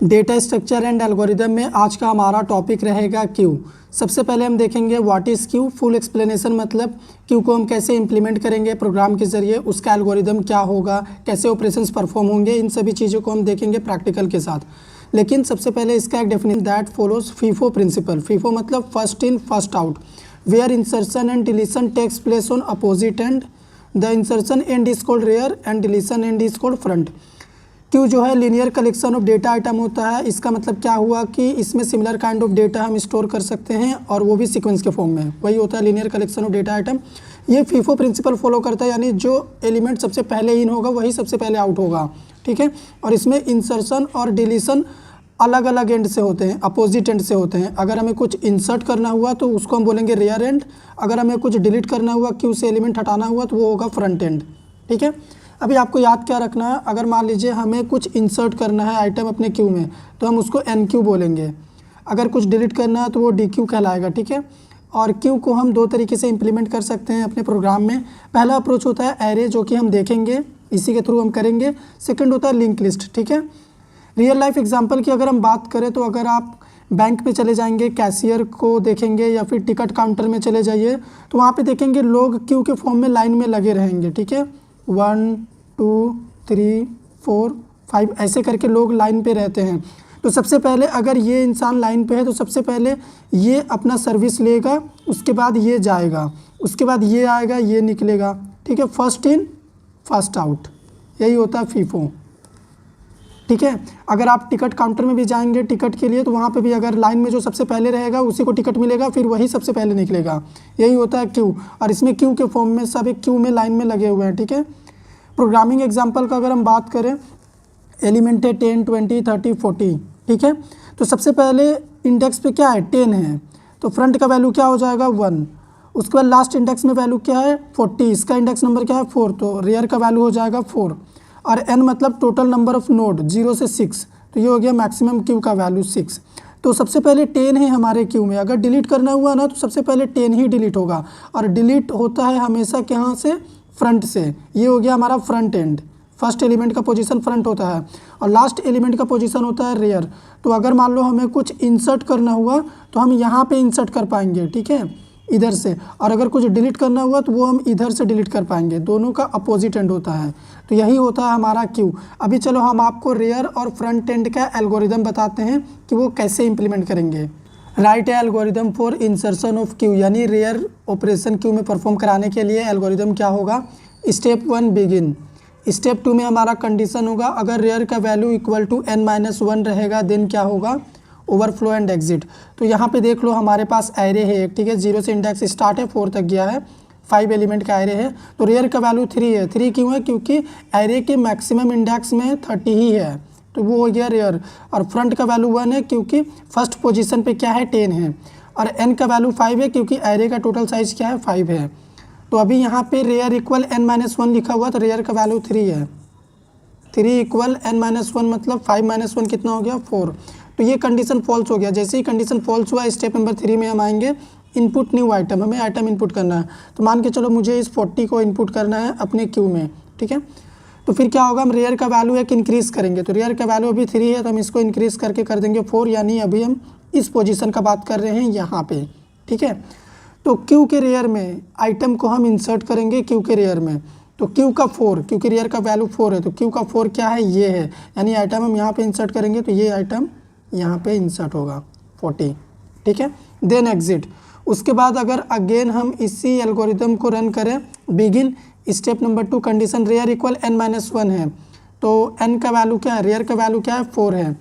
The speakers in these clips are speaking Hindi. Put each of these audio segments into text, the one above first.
डेटा स्ट्रक्चर एंड एल्गोरिदम में आज का हमारा टॉपिक रहेगा क्यू। सबसे पहले हम देखेंगे what is Q, full explanation मतलब क्यू को हम कैसे इंप्लीमेंट करेंगे प्रोग्राम के ज़रिए, उसका एल्गोरिदम क्या होगा, कैसे ऑपरेशंस परफॉर्म होंगे, इन सभी चीज़ों को हम देखेंगे प्रैक्टिकल के साथ। लेकिन सबसे पहले इसका एक definition that follows FIFO principle. FIFO मतलब first in first out, where insertion and deletion takes place on opposite end. The insertion end is called rear and deletion end is called front. Queue जो है linear collection of data item होता है। इसका मतलब क्या हुआ कि इसमें सिमिलर काइंड ऑफ डेटा हम स्टोर कर सकते हैं और वो भी सीक्वेंस के फॉर्म में, वही होता है linear collection of data item. ये फीफो प्रिंसिपल फॉलो करता है, यानी जो एलिमेंट सबसे पहले इन होगा वही सबसे पहले आउट होगा, ठीक है। और इसमें इंसर्शन और डिलीशन अलग अलग एंड से होते हैं, अपोजिट एंड से होते हैं। अगर हमें कुछ इंसर्ट करना हुआ तो उसको हम बोलेंगे रेयर एंड, अगर हमें कुछ डिलीट करना हुआ, क्यू से एलिमेंट हटाना हुआ तो वो होगा फ्रंट एंड, ठीक है। अभी आपको याद क्या रखना है, अगर मान लीजिए हमें कुछ इंसर्ट करना है आइटम अपने क्यू में तो हम उसको एन क्यू बोलेंगे, अगर कुछ डिलीट करना है तो वो डी क्यू कहलाएगा, ठीक है। और क्यू को हम दो तरीके से इंप्लीमेंट कर सकते हैं अपने प्रोग्राम में। पहला अप्रोच होता है एरे, जो कि हम देखेंगे, इसी के थ्रू हम करेंगे। सेकंड होता है लिंक लिस्ट, ठीक है। रियल लाइफ एग्जांपल की अगर हम बात करें तो अगर आप बैंक में चले जाएंगे, कैशियर को देखेंगे या फिर टिकट काउंटर में चले जाइए तो वहाँ पे देखेंगे लोग क्यू के फॉर्म में लाइन में लगे रहेंगे, ठीक है। 1 2 3 4 5 ऐसे करके लोग लाइन पे रहते हैं। तो सबसे पहले अगर ये इंसान लाइन पे है तो सबसे पहले ये अपना सर्विस लेगा, उसके बाद ये जाएगा, उसके बाद ये आएगा, ये निकलेगा, ठीक है। फर्स्ट इन फर्स्ट आउट, यही होता है फीफो, ठीक है। अगर आप टिकट काउंटर में भी जाएंगे टिकट के लिए तो वहाँ पे भी अगर लाइन में जो सबसे पहले रहेगा उसी को टिकट मिलेगा, फिर वही सबसे पहले निकलेगा, यही होता है क्यू। और इसमें क्यू के फॉर्म में सब एक क्यू में लाइन में लगे हुए हैं, ठीक है। प्रोग्रामिंग एग्जांपल का अगर हम बात करें, एलिमेंट है 10 20 30 40, ठीक है। तो सबसे पहले इंडेक्स पे क्या है, 10 है, तो फ्रंट का वैल्यू क्या हो जाएगा 1। उसके बाद लास्ट इंडेक्स में वैल्यू क्या है 40, इसका इंडेक्स नंबर क्या है 4, तो रेयर का वैल्यू हो जाएगा 4। और एन मतलब टोटल नंबर ऑफ नोड 0 से 6, तो ये हो गया मैक्सिमम क्यू का वैल्यू 6। तो सबसे पहले 10 है हमारे क्यू में, अगर डिलीट करना हुआ ना तो सबसे पहले 10 ही डिलीट होगा, और डिलीट होता है हमेशा कहाँ से, फ्रंट से। ये हो गया हमारा फ्रंट एंड, फर्स्ट एलिमेंट का पोजीशन फ्रंट होता है और लास्ट एलिमेंट का पोजीशन होता है रेयर। तो अगर मान लो हमें कुछ इंसर्ट करना हुआ तो हम यहाँ पे इंसर्ट कर पाएंगे, ठीक है, इधर से, और अगर कुछ डिलीट करना हुआ तो वो हम इधर से डिलीट कर पाएंगे, दोनों का अपोजिट एंड होता है। तो यही होता है हमारा क्यू। अभी चलो हम आपको रेयर और फ्रंट एंड का एल्गोरिदम बताते हैं कि वो कैसे इंप्लीमेंट करेंगे। राइट है algorithm for insertion of Q, यानी रेयर ऑपरेशन क्यू में परफॉर्म कराने के लिए एल्गोरिदम क्या होगा। Step 1 begin. स्टेप 2 में हमारा कंडीशन होगा, अगर रेयर का वैल्यू इक्वल टू n-1 रहेगा देन क्या होगा, ओवरफ्लो एंड एग्जिट। तो यहाँ पे देख लो हमारे पास एरे है एक, ठीक है, 0 से इंडेक्स स्टार्ट है 4 तक गया है, 5 एलिमेंट का एरे है। तो रेयर का वैल्यू 3 है। 3 क्यों है, क्योंकि एरे के मैक्सिमम इंडेक्स में 30 ही है, तो वो हो गया रेयर। और फ्रंट का वैल्यू 1 है क्योंकि फर्स्ट पोजीशन पे क्या है 10 है, और एन का वैल्यू 5 है क्योंकि एरे का टोटल साइज क्या है 5 है। तो अभी यहाँ पे रेयर इक्वल n-1 लिखा हुआ तो रेयर का वैल्यू 3 है। 3 इक्वल n-1 मतलब 5 - 1 कितना हो गया 4। तो ये कंडीशन फॉल्स हो गया। जैसे ही कंडीशन फॉल्स हुआ स्टेप नंबर 3 में हम आएंगे, इनपुट न्यू आइटम, हमें आइटम इनपुट करना है। तो मान के चलो मुझे इस 40 को इनपुट करना है अपने क्यू में, ठीक है। तो फिर क्या होगा, हम रेयर का वैल्यू एक इंक्रीज़ करेंगे। तो रेयर का वैल्यू अभी 3 है तो हम इसको इंक्रीज़ करके कर देंगे 4, यानी अभी हम इस पोजीशन का बात कर रहे हैं यहाँ पे, ठीक है। तो क्यू के रेयर में आइटम को हम इंसर्ट करेंगे क्यू के रेयर में, तो क्यू का 4, क्योंकि रेयर का वैल्यू 4 है तो क्यू का 4 क्या है, ये है, यानी आइटम हम यहाँ पे इंसर्ट करेंगे तो ये आइटम यहाँ पे इंसर्ट होगा 40, ठीक है। Then exit. उसके बाद अगर अगेन हम इसी एल्गोरिदम को रन करें, begin step number 2 condition rare equal n-1 है, तो n का वैल्यू क्या है, रेयर का वैल्यू क्या है 4 है,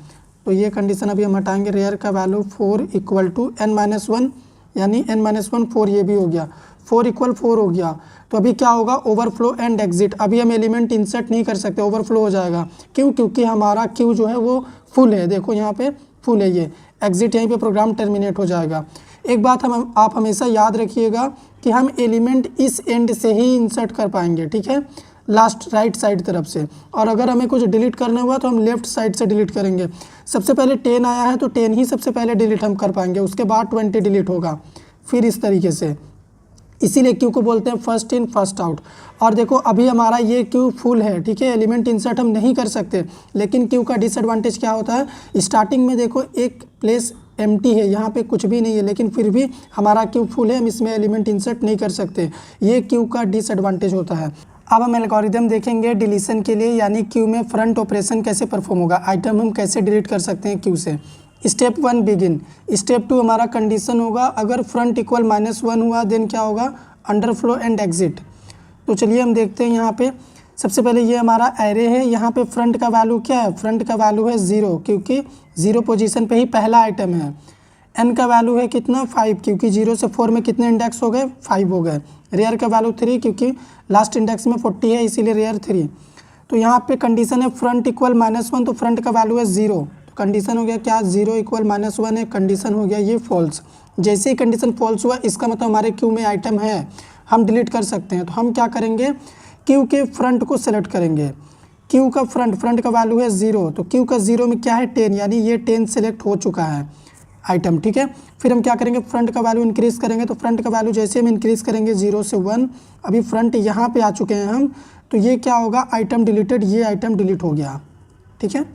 तो ये कंडीशन अभी हम हटाएंगे, रेयर का वैल्यू 4 इक्वल टू n-1, यानी n-1 4, ये भी हो गया 4 इक्वल 4 हो गया। तो अभी क्या होगा, ओवरफ्लो एंड एग्जिट। अभी हम एलिमेंट इंसर्ट नहीं कर सकते, ओवरफ्लो हो जाएगा, क्यों, क्योंकि हमारा क्यू जो है वो फुल है, देखो यहाँ पे फुल है, ये एग्जिट, यहीं पे प्रोग्राम टर्मिनेट हो जाएगा। एक बात आप हमेशा याद रखिएगा कि हम एलिमेंट इस एंड से ही इंसर्ट कर पाएंगे, ठीक है, लास्ट राइट साइड तरफ से। और अगर हमें कुछ डिलीट करना हुआ तो हम लेफ्ट साइड से डिलीट करेंगे। सबसे पहले 10 आया है तो 10 ही सबसे पहले डिलीट हम कर पाएंगे, उसके बाद 20 डिलीट होगा, फिर इस तरीके से। इसीलिए क्यू को बोलते हैं फर्स्ट इन फर्स्ट आउट। और देखो अभी हमारा ये क्यू फुल है, ठीक है, एलिमेंट इंसर्ट हम नहीं कर सकते, लेकिन क्यू का डिसएडवांटेज क्या होता है, स्टार्टिंग में देखो एक प्लेस एम्प्टी है, यहाँ पे कुछ भी नहीं है, लेकिन फिर भी हमारा क्यू फुल है, हम इसमें एलिमेंट इंसर्ट नहीं कर सकते, ये क्यू का डिसएडवांटेज होता है। अब हम एल्गोरिदम देखेंगे डिलीशन के लिए, यानी क्यू में फ्रंट ऑपरेशन कैसे परफॉर्म होगा, आइटम हम कैसे डिलीट कर सकते हैं क्यू से। Step 1 begin. स्टेप 2 हमारा कंडीशन होगा, अगर फ्रंट इक्वल -1 हुआ देन क्या होगा, अंडरफ्लो एंड एग्जिट। तो चलिए हम देखते हैं यहाँ पे। सबसे पहले ये हमारा एरे है, यहाँ पे फ्रंट का वैल्यू क्या है, फ्रंट का वैल्यू है 0, क्योंकि 0 पोजीशन पे ही पहला आइटम है। एन का वैल्यू है कितना, 5, क्योंकि 0 से 4 में कितने इंडेक्स हो गए, 5 हो गए। रेयर का वैल्यू 3, क्योंकि लास्ट इंडेक्स में 40 है, इसीलिए रेयर 3। तो यहाँ पे कंडीशन है फ्रंट इक्वल -1, तो फ्रंट का वैल्यू है 0, तो कंडीशन हो गया क्या, 0 इक्वल -1 है, कंडीशन हो गया ये फॉल्स। जैसे ही कंडीशन फॉल्स हुआ, इसका मतलब हमारे क्यू में आइटम है, हम डिलीट कर सकते हैं। तो हम क्या करेंगे, क्यू के फ्रंट को सेलेक्ट करेंगे। क्यू का फ्रंट का वैल्यू है 0, तो क्यू का 0 में क्या है, 10, यानी ये 10 सेलेक्ट हो चुका है आइटम, ठीक है। फिर हम क्या करेंगे, फ्रंट का वैल्यू इंक्रीज़ करेंगे, तो फ्रंट का वैल्यू जैसे हम इंक्रीज़ करेंगे 0 से 1, अभी फ्रंट यहाँ पे आ चुके हैं हम, तो ये क्या होगा, आइटम डिलीटेड, ये आइटम डिलीट हो गया, ठीक है।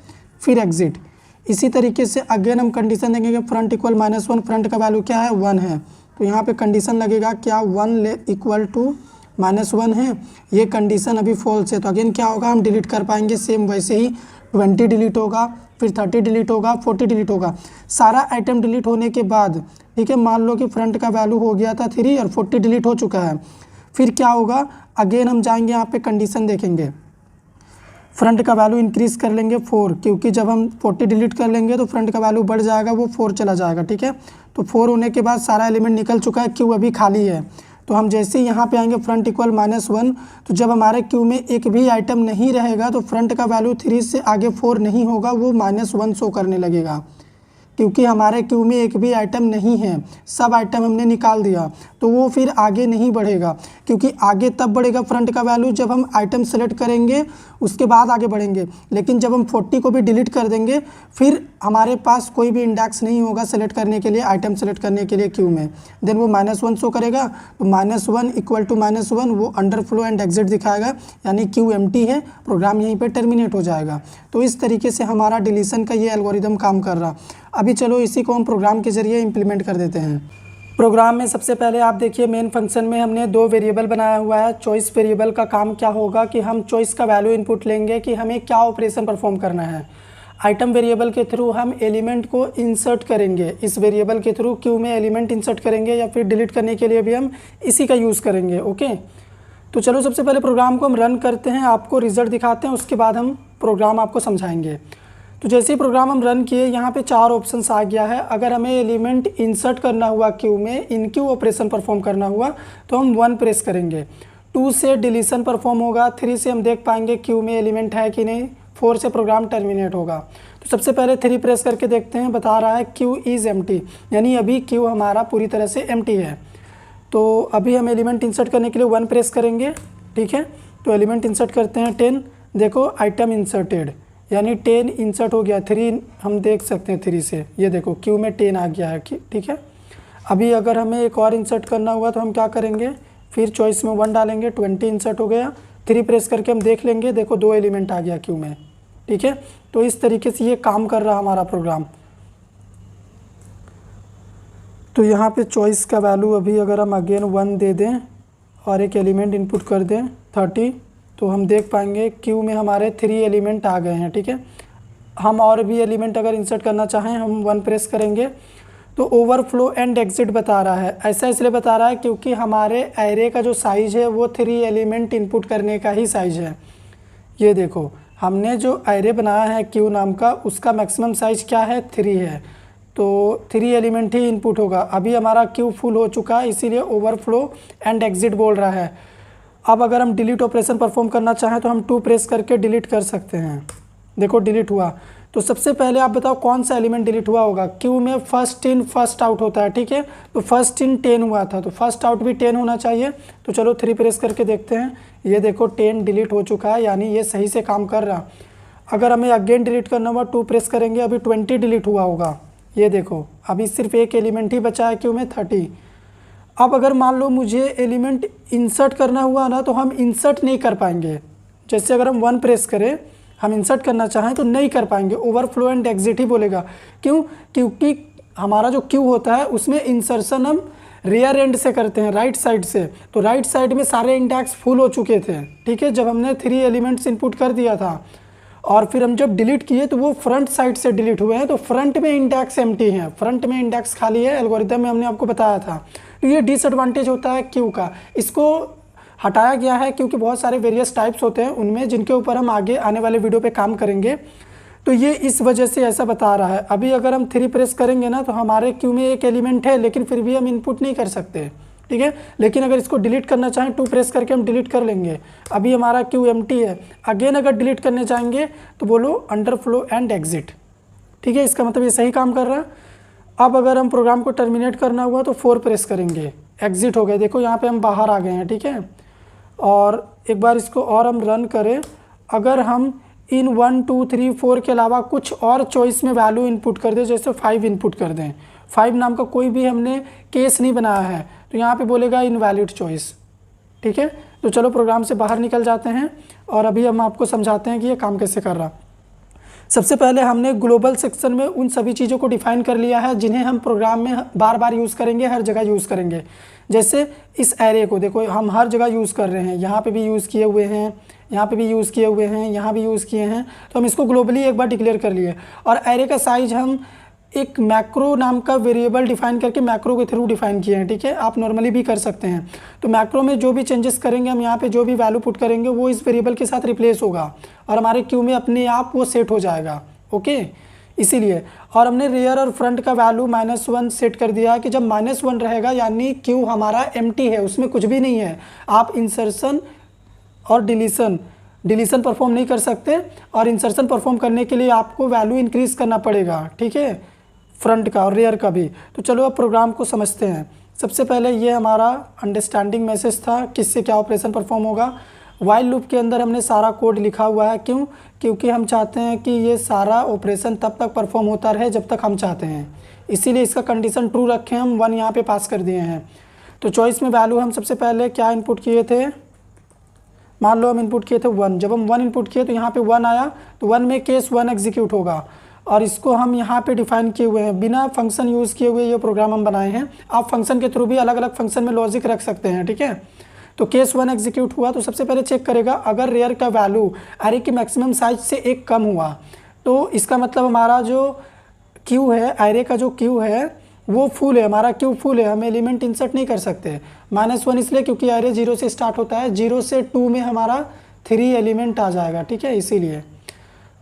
फिर एग्जिट। इसी तरीके से अगेन हम कंडीशन देंगे कि फ्रंट इक्वल -1, फ्रंट का वैल्यू क्या है, 1 है, तो यहाँ पे कंडीशन लगेगा क्या, 1 इक्वल टू -1 है, ये कंडीशन अभी फॉल्स है, तो अगेन क्या होगा, हम डिलीट कर पाएंगे, सेम वैसे ही 20 डिलीट होगा, फिर 30 डिलीट होगा, 40 डिलीट होगा। सारा आइटम डिलीट होने के बाद, ठीक है, मान लो कि फ्रंट का वैल्यू हो गया था 3 और 40 डिलीट हो चुका है, फिर क्या होगा, अगेन हम जाएंगे यहाँ पे कंडीशन देखेंगे, फ्रंट का वैल्यू इंक्रीज़ कर लेंगे 4, क्योंकि जब हम 40 डिलीट कर लेंगे तो फ्रंट का वैल्यू बढ़ जाएगा, वो 4 चला जाएगा, ठीक है। तो 4 होने के बाद सारा एलिमेंट निकल चुका है, क्यू अभी खाली है, तो हम जैसे ही यहाँ पे आएंगे फ्रंट इक्वल -1, तो जब हमारे क्यू में एक भी आइटम नहीं रहेगा तो फ्रंट का वैल्यू 3 से आगे 4 नहीं होगा, वो -1 शो करने लगेगा, क्योंकि हमारे क्यू में एक भी आइटम नहीं है, सब आइटम हमने निकाल दिया, तो वो फिर आगे नहीं बढ़ेगा, क्योंकि आगे तब बढ़ेगा फ्रंट का वैल्यू जब हम आइटम सेलेक्ट करेंगे, उसके बाद आगे बढ़ेंगे। लेकिन जब हम 40 को भी डिलीट कर देंगे, फिर हमारे पास कोई भी इंडेक्स नहीं होगा सेलेक्ट करने के लिए, आइटम सेलेक्ट करने के लिए क्यू में, देन वो -1 शो करेगा, तो -1 इक्वल टू -1 वो अंडरफ्लो एंड एग्जिट दिखाएगा, यानी क्यू एम्प्टी है, प्रोग्राम यहीं पर टर्मिनेट हो जाएगा। तो इस तरीके से हमारा डिलीशन का ये एल्गोरिदम काम कर रहा। अभी चलो इसी को हम प्रोग्राम के ज़रिए इम्प्लीमेंट कर देते हैं। प्रोग्राम में सबसे पहले आप देखिए मेन फंक्शन में हमने 2 वेरिएबल बनाया हुआ है। चॉइस वेरिएबल का काम क्या होगा कि हम चॉइस का वैल्यू इनपुट लेंगे कि हमें क्या ऑपरेशन परफॉर्म करना है। आइटम वेरिएबल के थ्रू हम एलिमेंट को इंसर्ट करेंगे, इस वेरिएबल के थ्रू क्यू में एलिमेंट इंसर्ट करेंगे, या फिर डिलीट करने के लिए भी हम इसी का यूज़ करेंगे। ओके, तो चलो सबसे पहले प्रोग्राम को हम रन करते हैं, आपको रिजल्ट दिखाते हैं, उसके बाद हम प्रोग्राम आपको समझाएंगे। तो जैसे ही प्रोग्राम हम रन किए, यहाँ पे 4 ऑप्शंस आ गया है। अगर हमें एलिमेंट इंसर्ट करना हुआ क्यू में, इन क्यू ऑपरेशन परफॉर्म करना हुआ, तो हम 1 प्रेस करेंगे। 2 से डिलीशन परफॉर्म होगा, 3 से हम देख पाएंगे क्यू में एलिमेंट है कि नहीं, 4 से प्रोग्राम टर्मिनेट होगा। तो सबसे पहले 3 प्रेस करके देखते हैं, बता रहा है क्यू इज़ एम्प्टी, यानी अभी क्यू हमारा पूरी तरह से एम्प्टी है। तो अभी हम एलिमेंट इंसर्ट करने के लिए 1 प्रेस करेंगे, ठीक है। तो एलिमेंट इंसर्ट करते हैं 10, देखो आइटम इंसर्टेड, यानी 10 इंसर्ट हो गया, 3 हम देख सकते हैं 3 से, ये देखो क्यू में 10 आ गया है, ठीक है। अभी अगर हमें एक और इंसर्ट करना हुआ तो हम क्या करेंगे, फिर चॉइस में 1 डालेंगे, 20 इंसर्ट हो गया, 3 प्रेस करके हम देख लेंगे, देखो 2 एलिमेंट आ गया क्यू में, ठीक है। तो इस तरीके से ये काम कर रहा हमारा प्रोग्राम। तो यहाँ पे चॉइस का वैल्यू अभी अगर हम अगेन 1 दे दें और एक एलिमेंट इनपुट कर दें 30, तो हम देख पाएंगे क्यू में हमारे 3 एलिमेंट आ गए हैं, ठीक है। हम और भी एलिमेंट अगर इंसर्ट करना चाहें, हम 1 प्रेस करेंगे, तो ओवरफ्लो एंड एग्जिट बता रहा है। ऐसा इसलिए बता रहा है क्योंकि हमारे एरे का जो साइज़ है वो 3 एलिमेंट इनपुट करने का ही साइज़ है। ये देखो हमने जो एरे बनाया है क्यू नाम का, उसका मैक्सिमम साइज़ क्या है, 3 है, तो 3 एलिमेंट ही इनपुट होगा। अभी हमारा क्यू फुल हो चुका है, इसीलिए ओवरफ्लो एंड एग्जिट बोल रहा है। अब अगर हम डिलीट ऑपरेशन परफॉर्म करना चाहें तो हम 2 प्रेस करके डिलीट कर सकते हैं, देखो डिलीट हुआ। तो सबसे पहले आप बताओ कौन सा एलिमेंट डिलीट हुआ होगा, क्यू में फर्स्ट इन फर्स्ट आउट होता है, ठीक है। तो फर्स्ट इन 10 हुआ था, तो फर्स्ट आउट भी 10 होना चाहिए। तो चलो 3 प्रेस करके देखते हैं, ये देखो 10 डिलीट हो चुका है, यानी ये सही से काम कर रहा। अगर हमें अगेन डिलीट करना हुआ 2 प्रेस करेंगे, अभी 20 डिलीट हुआ होगा, ये देखो अभी सिर्फ एक एलिमेंट ही बचा है क्यू में 30। अब अगर मान लो मुझे एलिमेंट इंसर्ट करना हुआ ना, तो हम इंसर्ट नहीं कर पाएंगे। जैसे अगर हम 1 प्रेस करें, हम इंसर्ट करना चाहें तो नहीं कर पाएंगे, ओवरफ्लो एंड एग्जिट ही बोलेगा। क्यों? क्योंकि हमारा जो क्यू होता है उसमें इंसर्शन हम रियर एंड से करते हैं, राइट साइड से। तो राइट साइड में सारे इंडेक्स फुल हो चुके थे, ठीक है, जब हमने 3 एलिमेंट्स इनपुट कर दिया था। और फिर हम जब डिलीट किए तो वो फ्रंट साइड से डिलीट हुए हैं, तो फ्रंट में इंडेक्स एम्प्टी हैं, फ्रंट में इंडेक्स खाली है। एल्गोरिथम में हमने आपको बताया था। तो ये डिसएडवांटेज होता है क्यू का, इसको हटाया गया है क्योंकि बहुत सारे वेरियस टाइप्स होते हैं उनमें, जिनके ऊपर हम आगे आने वाले वीडियो पे काम करेंगे। तो ये इस वजह से ऐसा बता रहा है। अभी अगर हम 3 प्रेस करेंगे ना, तो हमारे क्यू में एक एलिमेंट है लेकिन फिर भी हम इनपुट नहीं कर सकते, ठीक है। लेकिन अगर इसको डिलीट करना चाहें 2 प्रेस करके हम डिलीट कर लेंगे। अभी हमारा क्यू एम्प्टी है। अगेन अगर डिलीट करने चाहेंगे तो बोलो अंडरफ्लो एंड एग्जिट, ठीक है। इसका मतलब ये सही काम कर रहा है। अब अगर हम प्रोग्राम को टर्मिनेट करना हुआ तो 4 प्रेस करेंगे, एग्जिट हो गए। देखो यहाँ पे हम बाहर आ गए हैं, ठीक है। और एक बार इसको और हम रन करें। अगर हम इन 1 2 3 4 के अलावा कुछ और चॉइस में वैल्यू इनपुट कर दें, जैसे 5 इनपुट कर दें, 5 नाम का कोई भी हमने केस नहीं बनाया है, तो यहाँ पे बोलेगा इनवैलिड चॉइस, ठीक है। तो चलो प्रोग्राम से बाहर निकल जाते हैं और अभी हम आपको समझाते हैं कि ये काम कैसे कर रहा। सबसे पहले हमने ग्लोबल सेक्शन में उन सभी चीज़ों को डिफाइन कर लिया है जिन्हें हम प्रोग्राम में बार बार यूज़ करेंगे, हर जगह यूज़ करेंगे। जैसे इस एरे को देखो, हम हर जगह यूज़ कर रहे हैं, यहाँ पे भी यूज़ किए हुए हैं, यहाँ पे भी यूज़ किए हुए हैं, यहाँ भी यूज़ किए हैं। तो हम इसको ग्लोबली एक बार डिक्लेयर कर लिए। और एरे का साइज हम एक मैक्रो नाम का वेरिएबल डिफाइन करके मैक्रो के थ्रू डिफाइन किए हैं, ठीक है। आप नॉर्मली भी कर सकते हैं। तो मैक्रो में जो भी चेंजेस करेंगे हम, यहाँ पे जो भी वैल्यू पुट करेंगे वो इस वेरिएबल के साथ रिप्लेस होगा और हमारे क्यू में अपने आप वो सेट हो जाएगा, ओके। इसीलिए और हमने रियर और फ्रंट का वैल्यू -1 सेट कर दिया है कि जब -1 रहेगा यानी क्यू हमारा एम्प्टी है, उसमें कुछ भी नहीं है। आप इंसर्शन और डिलीशन परफॉर्म नहीं कर सकते, और इंसर्शन परफॉर्म करने के लिए आपको वैल्यू इंक्रीज करना पड़ेगा, ठीक है, फ्रंट का और रियर का भी। तो चलो अब प्रोग्राम को समझते हैं। सबसे पहले ये हमारा अंडरस्टैंडिंग मैसेज था, किससे क्या ऑपरेशन परफॉर्म होगा। वाइल लूप के अंदर हमने सारा कोड लिखा हुआ है। क्यों? क्योंकि हम चाहते हैं कि ये सारा ऑपरेशन तब तक परफॉर्म होता रहे जब तक हम चाहते हैं, इसीलिए इसका कंडीशन ट्रू रखें। हम 1 यहाँ पे पास कर दिए हैं। तो चॉइस में वैल्यू हम सबसे पहले क्या इनपुट किए थे, मान लो हम इनपुट किए थे 1। जब हम 1 इनपुट किए तो यहाँ पे 1 आया, तो 1 में केस 1 एग्जीक्यूट होगा। और इसको हम यहाँ पे डिफाइन किए हुए हैं, बिना फंक्शन यूज़ किए हुए ये प्रोग्राम हम बनाए हैं। आप फंक्शन के थ्रू भी अलग अलग फंक्शन में लॉजिक रख सकते हैं, ठीक है। तो केस 1 एग्जीक्यूट हुआ तो सबसे पहले चेक करेगा अगर रेयर का वैल्यू एरे की मैक्सिमम साइज से 1 कम हुआ, तो इसका मतलब हमारा जो क्यू है, एरे का जो क्यू है वो फुल है, हमारा क्यू फुल है, हम एलिमेंट इंसर्ट नहीं कर सकते। -1 इसलिए क्योंकि एरे 0 से स्टार्ट होता है, 0 से 2 में हमारा 3 एलिमेंट आ जाएगा, ठीक है, इसीलिए।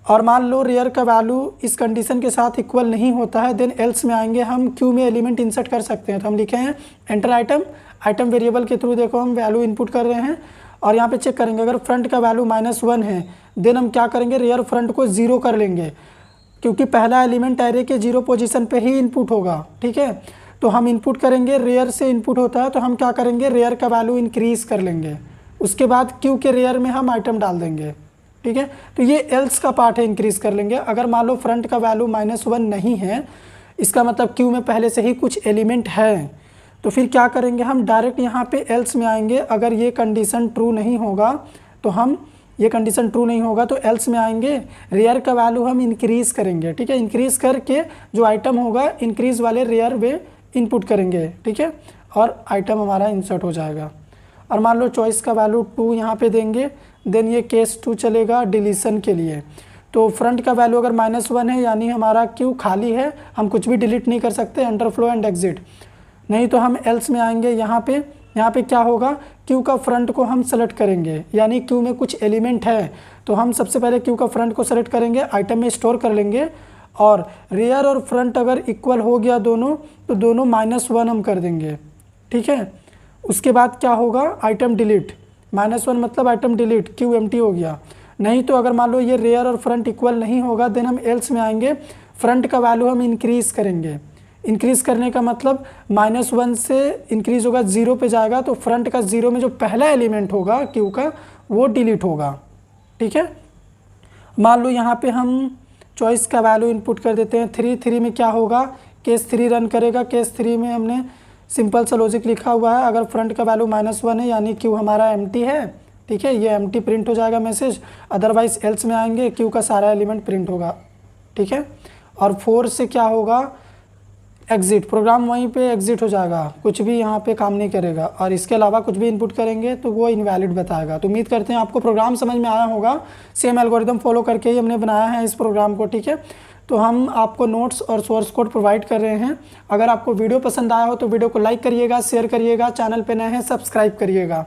और मान लो रेयर का वैल्यू इस कंडीशन के साथ इक्वल नहीं होता है, देन एल्स में आएंगे, हम क्यू में एलिमेंट इंसर्ट कर सकते हैं। तो हम लिखे हैं एंटर आइटम वेरिएबल के थ्रू देखो हम वैल्यू इनपुट कर रहे हैं और यहाँ पे चेक करेंगे अगर फ्रंट का वैल्यू -1 है, देन हम क्या करेंगे, रेयर फ्रंट को 0 कर लेंगे, क्योंकि पहला एलिमेंट एरे के 0 पोजीशन पे ही इनपुट होगा, ठीक है। तो हम इनपुट करेंगे, रेयर से इनपुट होता है तो हम क्या करेंगे, रेयर का वैल्यू इंक्रीज़ कर लेंगे, उसके बाद क्यू के रेयर में हम आइटम डाल देंगे, ठीक है। तो ये एल्स का पार्ट है, इंक्रीज़ कर लेंगे। अगर मान लो फ्रंट का वैल्यू -1 नहीं है, इसका मतलब क्यू में पहले से ही कुछ एलिमेंट है, तो फिर क्या करेंगे, हम डायरेक्ट यहाँ पे एल्स में आएंगे। अगर ये कंडीशन ट्रू नहीं होगा तो हम ये कंडीशन ट्रू नहीं होगा तो एल्स में आएंगे, रेयर का वैल्यू हम इंक्रीज़ करेंगे, ठीक है। इंक्रीज़ करके जो आइटम होगा इंक्रीज़ वाले रेयर वे इनपुट करेंगे, ठीक है, और आइटम हमारा इंसर्ट हो जाएगा। और मान लो चॉइस का वैल्यू 2 यहाँ पे देंगे, देन ये केस 2 चलेगा डिलीशन के लिए। तो फ्रंट का वैल्यू अगर -1 है यानी हमारा क्यू खाली है, हम कुछ भी डिलीट नहीं कर सकते, अंडरफ्लो एंड एग्जिट। नहीं तो हम एल्स में आएंगे, यहाँ पे क्या होगा, क्यू का फ्रंट को हम सेलेक्ट करेंगे, यानी क्यू में कुछ एलिमेंट है तो हम सबसे पहले क्यू का फ्रंट को सेलेक्ट करेंगे, आइटम में स्टोर कर लेंगे, और रेयर और फ्रंट अगर इक्वल हो गया दोनों, तो दोनों -1 हम कर देंगे, ठीक है। उसके बाद क्या होगा, आइटम डिलीट, -1 मतलब आइटम डिलीट, क्यू एम्प्टी हो गया। नहीं तो अगर मान लो ये रेयर और फ्रंट इक्वल नहीं होगा, देन हम एल्स में आएंगे, फ्रंट का वैल्यू हम इंक्रीज़ करेंगे। इंक्रीज़ करने का मतलब -1 से इंक्रीज़ होगा 0 पे जाएगा, तो फ्रंट का 0 में जो पहला एलिमेंट होगा क्यू का वो डिलीट होगा, ठीक है। मान लो यहाँ पे हम चॉइस का वैल्यू इनपुट कर देते हैं 3 में क्या होगा, केस 3 रन करेगा, केस 3 में हमने सिंपल सा लॉजिक लिखा हुआ है, अगर फ्रंट का वैल्यू -1 है यानी क्यू हमारा एम्प्टी है, ठीक है, ये एम्प्टी प्रिंट हो जाएगा मैसेज, अदरवाइज एल्स में आएंगे क्यू का सारा एलिमेंट प्रिंट होगा, ठीक है। और 4 से क्या होगा, एग्जिट, प्रोग्राम वहीं पे एग्जिट हो जाएगा, कुछ भी यहाँ पे काम नहीं करेगा, और इसके अलावा कुछ भी इनपुट करेंगे तो वो इनवैलिड बताएगा। तो उम्मीद करते हैं आपको प्रोग्राम समझ में आया होगा, सेम एल्गोरिदम फॉलो करके ही हमने बनाया है इस प्रोग्राम को, ठीक है। तो हम आपको नोट्स और सोर्स कोड प्रोवाइड कर रहे हैं। अगर आपको वीडियो पसंद आया हो तो वीडियो को लाइक करिएगा, शेयर करिएगा, चैनल पे नए हैं सब्सक्राइब करिएगा।